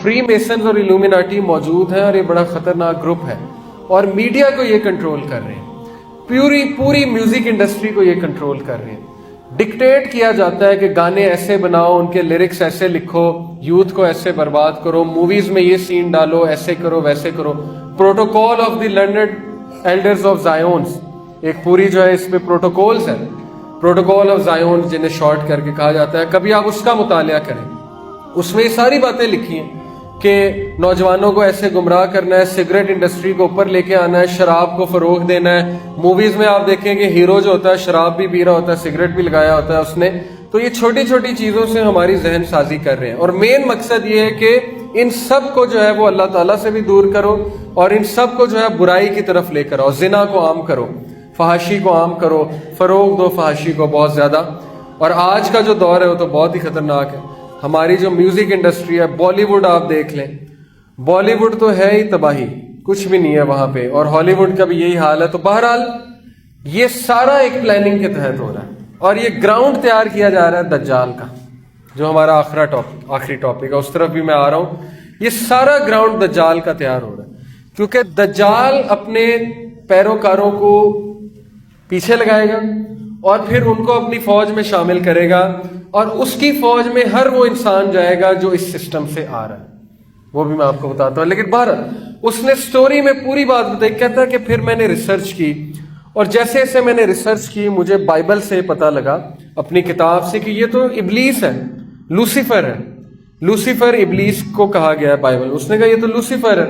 Free masons और illuminati मौजूद हैं और ये बड़ा खतरनाक ग्रुप है और मीडिया को ये कंट्रोल कर रहे हैं, पूरी म्यूजिक इंडस्ट्री को ये कंट्रोल कर रहे हैं। डिक्टेट किया जाता है कि गाने ऐसे बनाओ, उनके लिरिक्स ऐसे लिखो, यूथ को ऐसे बर्बाद करो, मूवीज में ये सीन डालो, ऐसे करो वैसे करो। Protocol of the learned elders of Zions, एक पूरी जो है इसमें प्रोटोकॉल्स है, प्रोटोकॉल ऑफ जायोन जिन्हें शॉर्ट करके कहा जाता है, कभी आप उसका मुतालिया करें। उसमें ये सारी बातें लिखी हैं कि नौजवानों को ऐसे गुमराह करना है, सिगरेट इंडस्ट्री को ऊपर लेके आना है, शराब को फरोग देना है। मूवीज में आप देखेंगे हीरो जो होता है शराब भी पी रहा होता है, सिगरेट भी लगाया होता है उसने। तो ये छोटी छोटी चीजों से हमारी जहन साजी कर रहे हैं और मेन मकसद ये है कि इन सब को जो है वो अल्लाह ताला से भी दूर करो और इन सब को जो है बुराई की तरफ लेकर आओ। जिना को आम करो, फहाशी को आम करो, फरोग दो फहाशी को बहुत ज्यादा। और आज का जो दौर है वो तो बहुत ही खतरनाक है। हमारी जो म्यूजिक इंडस्ट्री है, बॉलीवुड आप देख लें, बॉलीवुड तो है ही तबाही, कुछ भी नहीं है वहां पे, और हॉलीवुड का भी यही हाल है। तो बहरहाल ये सारा एक प्लानिंग के तहत हो रहा है और ये ग्राउंड तैयार किया जा रहा है दज्जाल का, जो हमारा आखिरी टॉपिक है, उस तरफ भी मैं आ रहा हूं। ये सारा ग्राउंड दज्जाल का तैयार हो रहा है क्योंकि दज्जाल अपने पैरोकारों को पीछे लगाएगा और फिर उनको अपनी फौज में शामिल करेगा और उसकी फौज में हर वो इंसान जाएगा जो इस सिस्टम से आ रहा है। वो भी मैं आपको बताता हूं। लेकिन बहरहाल उसने स्टोरी में पूरी बात बताई। कहता है कि फिर मैंने रिसर्च की और जैसे जैसे मैंने रिसर्च की मुझे बाइबल से पता लगा, अपनी किताब से, कि ये तो इब्लीस है, लूसीफर है। लूसीफर इब्लीस को कहा गया है बाइबल। उसने कहा ये तो लूसीफर है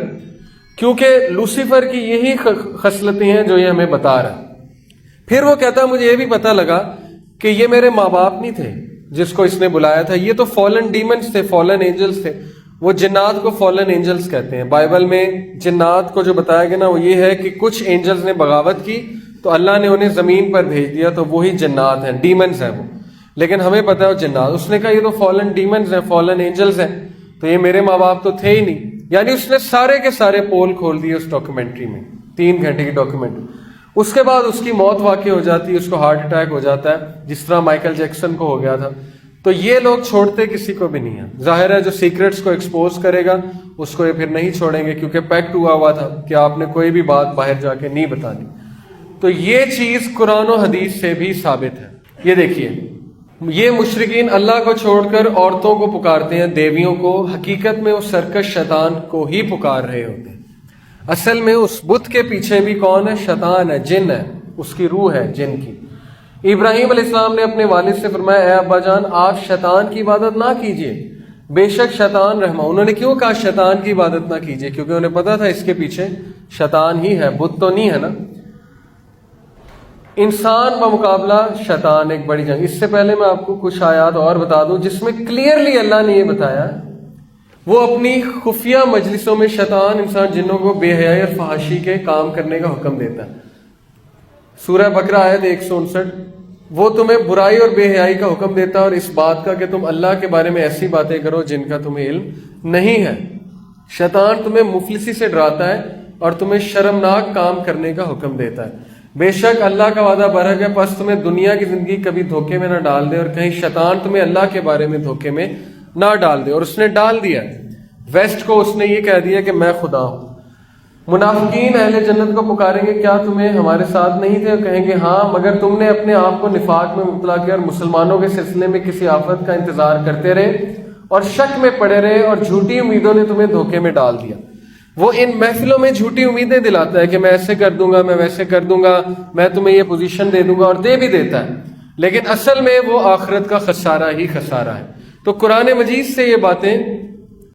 क्योंकि लूसीफर की यही खसलतें हैं जो ये हमें बता रहा है। फिर वो कहता मुझे ये भी पता लगा कि ये मेरे माँ बाप नहीं थे जिसको इसने बुलाया था, ये तो फॉलन डीमंस थे, फॉलन एंजल्स थे। वो जिन्नात को फॉलन एंजल्स कहते हैं। बाइबल में जिन्नात को जो बताया गया ना वो ये है कि कुछ एंजल्स ने बगावत की तो अल्लाह ने उन्हें जमीन पर भेज दिया, तो वही जिन्नात हैं, डीमंस हैं वो। लेकिन हमें पता है वो जिन्नात। उसने कहा ये तो फॉलन डीमंस हैं, फॉलन एंजल्स हैं, तो ये मेरे माँ बाप तो थे ही नहीं। यानी उसने सारे के सारे पोल खोल दिए उस डॉक्यूमेंट्री में, 3 घंटे की डॉक्यूमेंट्री। उसके बाद उसकी मौत वाकई हो जाती है, उसको हार्ट अटैक हो जाता है जिस तरह माइकल जैक्सन को हो गया था। तो ये लोग छोड़ते किसी को भी नहीं है। जाहिर है जो सीक्रेट्स को एक्सपोज करेगा उसको ये फिर नहीं छोड़ेंगे क्योंकि पैक्ट हुआ था कि आपने कोई भी बात बाहर जाके नहीं बतानी। तो ये चीज कुरान और हदीस से भी साबित है। ये देखिए, ये मुशरिकीन अल्लाह को छोड़कर औरतों को पुकारते हैं, देवियों को। हकीकत में वो सरकश शैतान को ही पुकार रहे होते हैं। असल में उस बुत के पीछे भी कौन है? शैतान है, जिन है, उसकी रूह है जिन की। इब्राहिम अलैहिस्सलाम ने अपने वालिद से फरमाया, ए अब्बा जान आप शैतान की इबादत ना कीजिए, बेशक शैतान रहमा। उन्होंने क्यों कहा शैतान की इबादत ना कीजिए? क्योंकि उन्हें पता था इसके पीछे शैतान ही है, बुत तो नहीं है ना। इंसान बमुकाबला शैतान एक बड़ी जंग। इससे पहले मैं आपको कुछ आयात और बता दूं जिसमें क्लियरली अल्लाह ने ये बताया, वो अपनी खुफिया मजलिसों में शैतान इंसान जिन्नों को बेहयाई और फहाशी के काम करने का हुक्म देता है। सूरह बकरा आयत 159, वो तुम्हें बुराई और बेहयाई का हुक्म देता है और इस बात का कि तुम अल्लाह के बारे में ऐसी बातें करो जिनका तुम्हें इल्म नहीं है। शैतान तुम्हें मुफलिसी से डराता है और तुम्हें शर्मनाक काम करने का हुक्म देता है। बेशक अल्लाह का वादा बरहक है, बस तुम्हें दुनिया की जिंदगी कभी धोखे में ना डाल दे और कहीं शैतान तुम्हें अल्लाह के बारे में धोखे में ना डाल दे। और उसने डाल दिया। वेस्ट को उसने ये कह दिया कि मैं खुदा हूं। मुनाफिकीन अहले जन्नत को पुकारेंगे, क्या तुम्हें हमारे साथ नहीं थे? कहेंगे हाँ, मगर तुमने अपने आप को निफाक में मुब्तला किया और मुसलमानों के सिलसिले में किसी आफत का इंतजार करते रहे और शक में पड़े रहे और झूठी उम्मीदों ने तुम्हें धोखे में डाल दिया। वो इन महफिलों में झूठी उम्मीदें दिलाता है कि मैं ऐसे कर दूंगा, मैं वैसे कर दूंगा, मैं तुम्हें ये पोजीशन दे दूंगा, और दे भी देता है, लेकिन असल में वो आखिरत का खसारा ही खसारा है। तो कुरान मजीद से ये बातें